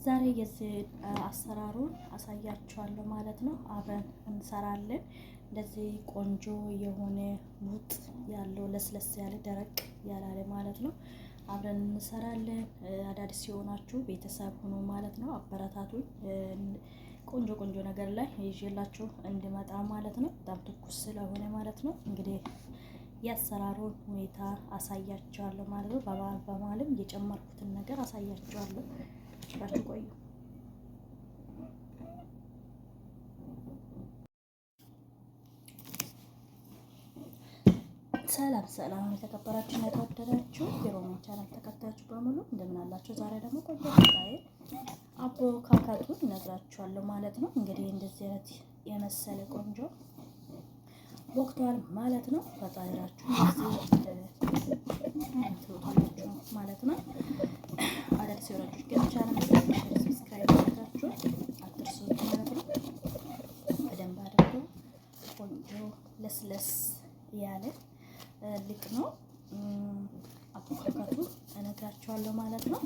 ዛሬ የዚህ አሰራሩን አሳያችኋለሁ ማለት ነው። አብረን እንሰራለን። እንደዚህ ቆንጆ የሆነ ውጥ ያለው ለስለስ ያለ ደረቅ ያላለ ማለት ነው። አብረን እንሰራለን። አዳዲስ የሆናችሁ ቤተሰብ ሆኖ ማለት ነው አበረታቱኝ። ቆንጆ ቆንጆ ነገር ላይ ይዤላችሁ እንድመጣ ማለት ነው። በጣም ትኩስ ስለሆነ ማለት ነው። እንግዲህ የአሰራሩን ሁኔታ አሳያችኋለሁ ማለት ነው። በመሀልም የጨመርኩትን ነገር አሳያችኋለሁ። አብራችሁ ቆዩ። ሰላም ሰላም፣ የተከበራችሁ እና የተወደዳችሁ የሮማን ቻናል ተከታዮች በሙሉ እንደምን አላችሁ? ዛሬ ደግሞ ቆንጆ ስታይል አቦካካቱን እነግራችኋለሁ ማለት ነው። እንግዲህ እንደዚህ አይነት የመሰለ ቆንጆ ወቅቷል ማለት ነው። ፈጣሪራችሁ ትወጣላችሁ ማለት ነው። አዳዲስ የወራጆች ግን ቻናል ሰብስክራይብ አድርጋችሁ አትርሱት ማለት ነው። በደንብ አድርገው ቆንጆ ለስለስ ያለ ልቅ ነው አቦካካቱ እነግራችኋለሁ ማለት ነው።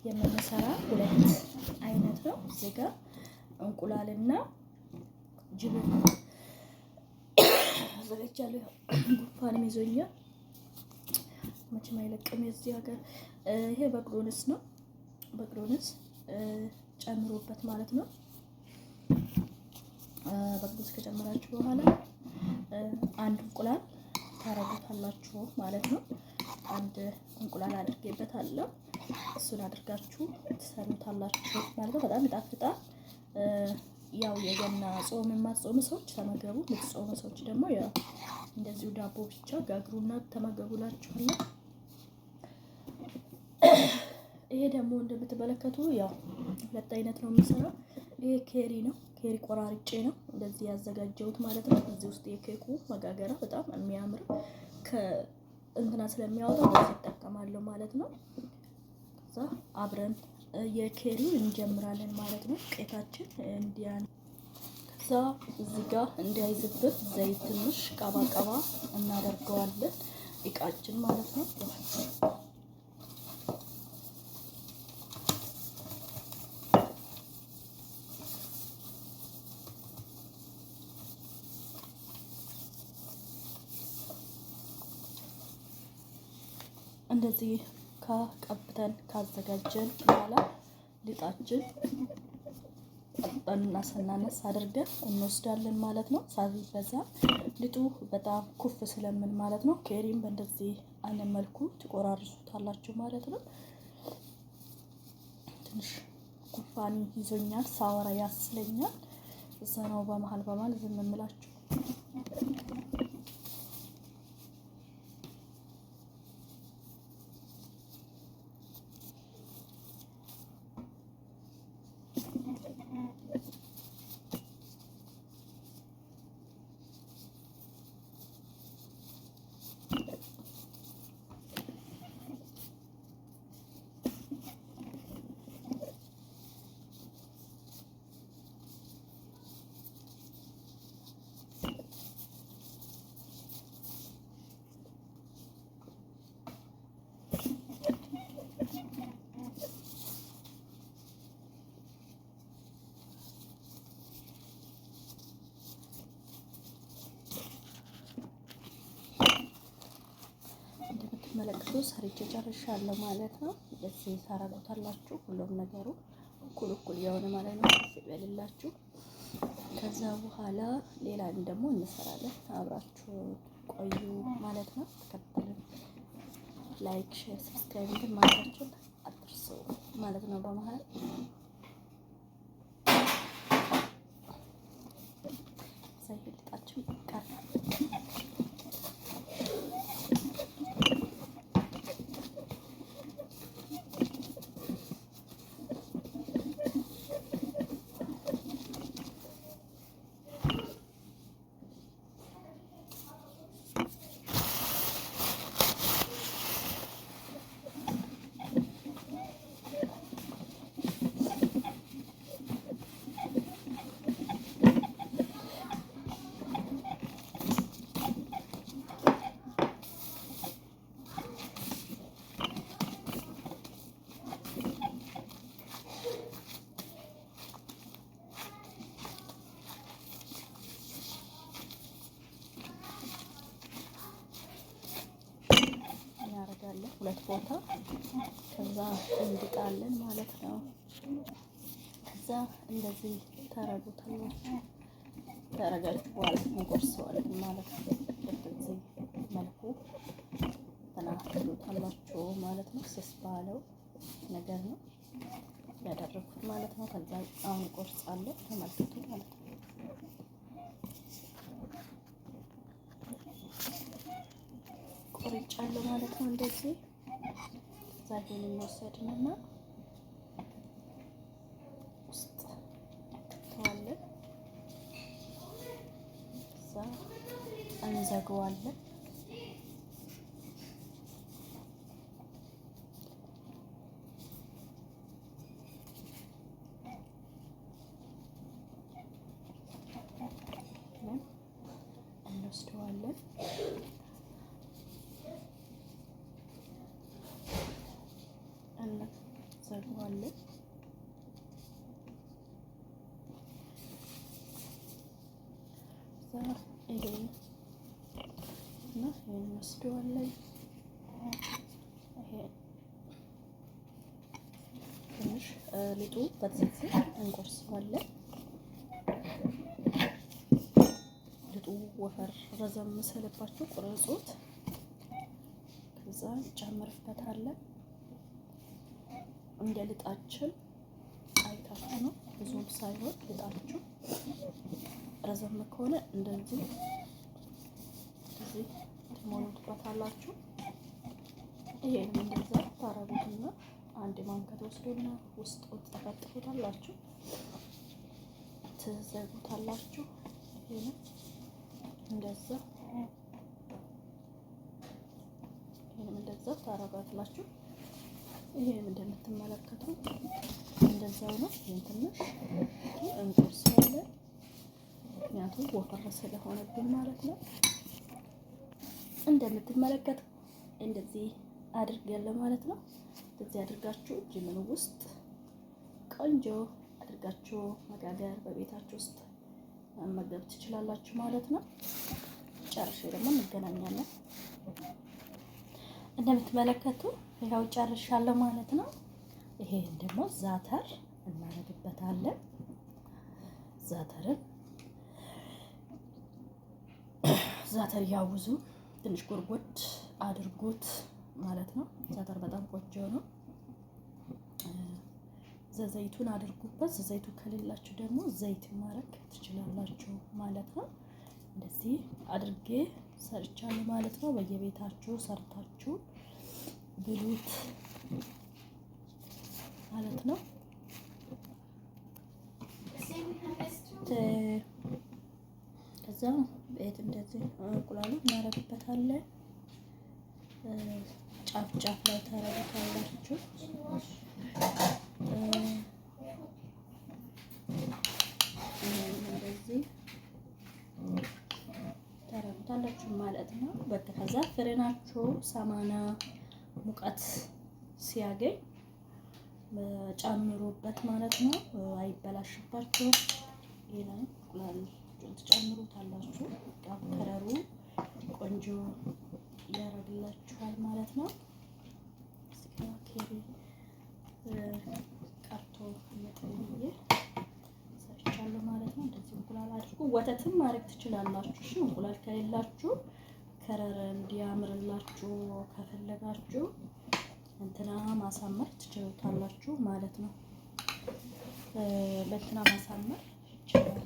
የምንሰራ ሁለት አይነት ነው። እዚህ ጋር እንቁላልና ጅብን አዘጋጃለሁ። ጉንፋንም ይዞኛል መቼም አይለቅም የዚህ ሀገር። ይሄ በቅሎንስ ነው። በቅሎንስ ጨምሮበት ማለት ነው። በቅሎንስ ከጨመራችሁ በኋላ አንድ እንቁላል ታረጉታላችሁ ማለት ነው። አንድ እንቁላል አድርጌበታለሁ። እሱን አድርጋችሁ ትሰሩታላችሁ ማለት ነው። በጣም ይጣፍጣል። ያው የገና ጾም የማትጾሙ ሰዎች ተመገቡ። የምትጾሙ ሰዎች ደግሞ ያው እንደዚሁ ዳቦ ብቻ ጋግሩና ተመገቡላችኋለሁ። ይሄ ደግሞ እንደምትመለከቱ ያው ሁለት አይነት ነው የምሰራው። ይሄ ኬሪ ነው። ኬሪ ቆራርጬ ነው እንደዚህ ያዘጋጀሁት ማለት ነው። እዚህ ውስጥ የኬኩ መጋገሪያ በጣም የሚያምር ከእንትና ስለሚያወጣው በዚህ እጠቀማለሁ ማለት ነው። ከዛ አብረን የኬሪው እንጀምራለን ማለት ነው። ቄታችን እንዲያን ከዛ እዚህ ጋር እንዳይዝብን ዘይት ትንሽ ቀባ ቀባ እናደርገዋለን እቃችን ማለት ነው። እንደዚህ ከቀብተን ካዘጋጀን በኋላ ሊጣችን ጠንና ሰናነስ አድርገን እንወስዳለን ማለት ነው። ሳይበዛ ሊጡ በጣም ኩፍ ስለምን ማለት ነው። ኬሪም በእንደዚህ አይነት መልኩ ትቆራርሱታላችሁ ማለት ነው። ትንሽ ጉንፋን ይዞኛል፣ ሳወራ ያስለኛል። እዛ ነው በመሀል ዝም እምላችሁ። መለክቶ ሰርቼ ጨርሻለሁ ማለት ነው። እዚህ ታረጉታላችሁ ሁሉም ነገሩ እኩል የሆነ ማለት ነው። ይበልላችሁ። ከዛ በኋላ ሌላ ደግሞ እንሰራለን። አብራችሁ ቆዩ ማለት ነው። ተከተሉን። ላይክ፣ ሼር፣ ሰብስክራይብ ማድረጋችሁን አትርሱ ማለት ነው። በመሃል ሳይልጣችሁ ቀር ቦታ ከዛ እንድጣለን ማለት ነው። ከዛ እንደዚህ ታረጉታላችሁ። ታረጋችሁ በኋላ እንቆርሰዋለን ማለት ነው። በዚህ መልኩ ተናግሩታላችሁ ማለት ነው። ስስ ባለው ነገር ነው ያደረኩት ማለት ነው። ከዛ አሁን ቆርጻለሁ ተመልክቱ ማለት ነው። ቆርጫለሁ ማለት ነው። እንደዚህ ከዛ ይሄን እንወስድና ውስጥ ተዋለን ከዛ እንዘጋዋለን። እንወስደዋለን እንዘጋዋለን። ይሄን እና ይሄን እንወስደዋለን። ይሄ ትንሽ ሊጡ በዚህ እንቆርሰዋለን። ሊጡ ወፈር ረዘም መሰለባችሁ ቁረጹት። ከዛ ጨምርበታለን። እንደ ልጣችን አይታችሁ ነው፣ ብዙም ሳይሆን ልጣችሁ ረዘም ከሆነ እንደዚህ ትሞሉትበታላችሁ። ይሄን እንደዛ ታረጉትና አንድ ማንከት ወስዱና ውስጥ ተፈጥሩታላችሁ፣ ትዘጉታላችሁ። ይሄን እንደዛ ታረጋላችሁ። ይሄን እንደምትመለከቱ እንደዛው ነው። ይሄን ትንሽ እንቆርሰዋለን፣ ምክንያቱም ወፈር ስለሆነብን ማለት ነው። እንደምትመለከቱ እንደዚህ አድርገን ማለት ነው። እንደዚህ አድርጋችሁ ጅምን ውስጥ ቆንጆ አድርጋችሁ መጋገር በቤታችሁ ውስጥ መመገብ ትችላላችሁ ማለት ነው። ጨርሼ ደግሞ እንገናኛለን። እንደምትመለከቱ ይኸው ጨርሻለሁ ማለት ነው። ይሄን ደግሞ ዛተር እናደርግበታለን። ዛተር ያውዙ ትንሽ ጎርጎድ አድርጉት ማለት ነው። ዛተር በጣም ቆንጆ ነው። ዘይቱን አድርጉበት። ዘይቱ ከሌላችሁ ደግሞ ዘይት ማድረግ ትችላላችሁ ማለት ነው። እንደዚህ አድርጌ ሰርቻለሁ ማለት ነው። በየቤታችሁ ሰርታችሁ ብሉት ማለት ነው። ከዛ ቤት እንደዚህ እንቁላሉ እናረግበታለን። ጫፍ ጫፍ ላይ ታረጉታላችሁ። እንደዚህ ታረጉታላችሁ ማለት ነው። በቃ ከዛ ፍሬናችሁ 80 ሙቀት ሲያገኝ ጨምሩበት ማለት ነው። አይበላሽባችሁ። ይሄ ላይ እንቁላል ትጨምሩታላችሁ። ከለሩ ቆንጆ ያደርግላችኋል ማለት ነው። ኬሪ ቀርቶ መጥብዬ ሰርቻለሁ ማለት ነው። እንደዚህ እንቁላል አድርጉ። ወተትም ማድረግ ትችላላችሁ። እሺ እንቁላል ከሌላችሁ ከረር እንዲያምርላችሁ ከፈለጋችሁ እንትና ማሳመር ትችላላችሁ ማለት ነው። በእንትና ማሳመር ይችላል።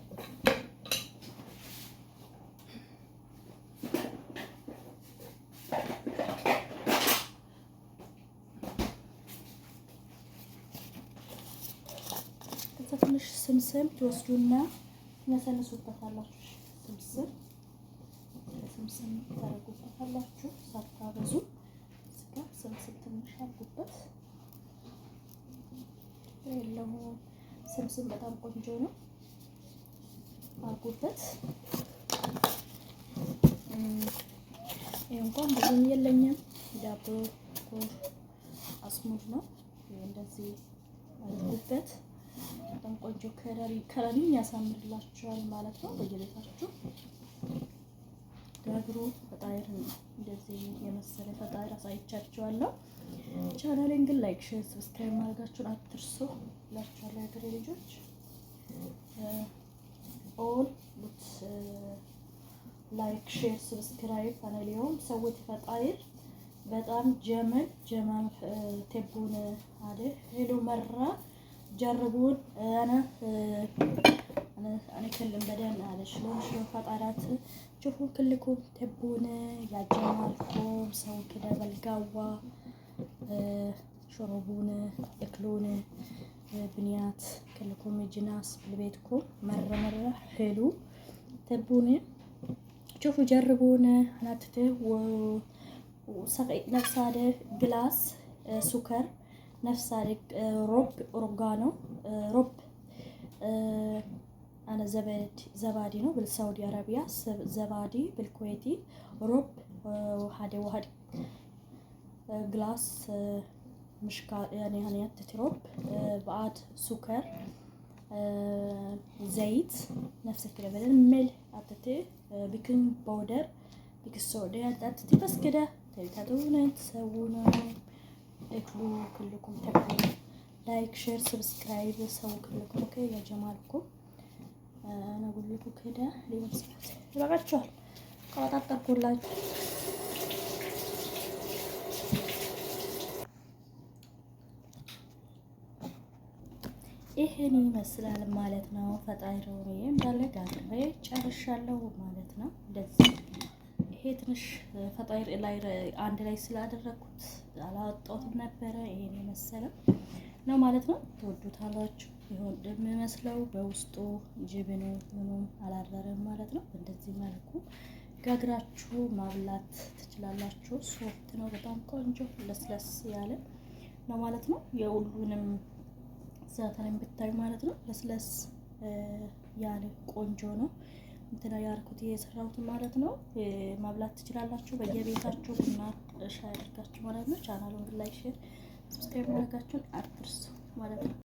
ትንሽ ስምስም ትወስዱና ትነሰንሱበታላችሁ። ስምስም ታደርጉበታላችሁ ሳታበዙ። ስጋ ስምስም ትንሽ አድርጉበት። የለው ስምስም በጣም ቆንጆ ነው፣ አድርጉበት። ይሄ እንኳን ብዙም የለኝም። ዳቦ አስሙድ ነው። እንደዚህ አድርጉበት። በጣም ቆንጆ ከለሪን ያሳምርላችኋል ማለት ነው። በየቤታችሁ ጋግሮ ፈጣይር እንደዚህ የመሰለ ፈጣይር አሳይቻችኋለሁ። ቻናሌን ግን ላይክ፣ ሼር፣ ሰብስክራይብ ማድረጋችሁን አትርሱ እላችኋለሁ የሀገሬ ልጆች። ኦል ቡት ላይክ ሼር ሰብስክራይብ አናሊዮም ሰውት ፈጣይር በጣም ጀመን ተቡን አለ ሄሎ መራ ጀርቡን أنا أكلم بدن على شلون فطرات شوفوا كلكم تبون يا جمالكم سووا كذا بالقهوة شربونا اكلونا بنيات كلكم جناس ببيتكم مرة حلو تبوني شوفوا جربونا أنا وسقي نفس هذا جلاس سكر نفس هذا رب أورجانو رب أنا زبادي نو بالسعودية عربية زبادي بالكويتي رب وهذا جلاس مشكا يعني هنيت رب بعد سكر زيت نفس كده بدل ملح عطتي بيكنج باودر بيكنج صودا عطتي بس كده تبتدون تسوونه اكلوا كلكم تاكلوا لايك شير سبسكرايب سووا كلكم اوكي يا جمالكم انا اقول لكم كده اليوم سبت يبقاችኋል ቀጣጣኩላችሁ ይሄን ይመስላል ማለት ነው። ፈጣይሮሬ እንዳለ ጋግሬ ጨርሻለሁ ማለት ነው። እንደዚህ ይሄ ትንሽ ፈጣይር ላይ አንድ ላይ ስላደረኩት አላወጣሁትም ነበረ። ይሄን የመሰለው ነው ማለት ነው። ትወዱታላችሁ። ይሁን እንደሚመስለው በውስጡ ጅብኑ ምኑም አላረረም ማለት ነው። እንደዚህ መልኩ ጋግራችሁ ማብላት ትችላላችሁ። ሶፍት ነው፣ በጣም ቆንጆ ለስለስ ያለ ነው ማለት ነው። የሁሉንም ዛታን ብታይ ማለት ነው ለስለስ ያለ ቆንጆ ነው። እንትና ያርኩት የሰራሁት ማለት ነው። ማብላት ትችላላችሁ በየቤታችሁ እና ሻይ አድርጋችሁ ማለት ነው። ቻናሉን ላይክ፣ ሼር፣ ሰብስክራይብ ማድረጋችሁን አትርሱ ማለት ነው።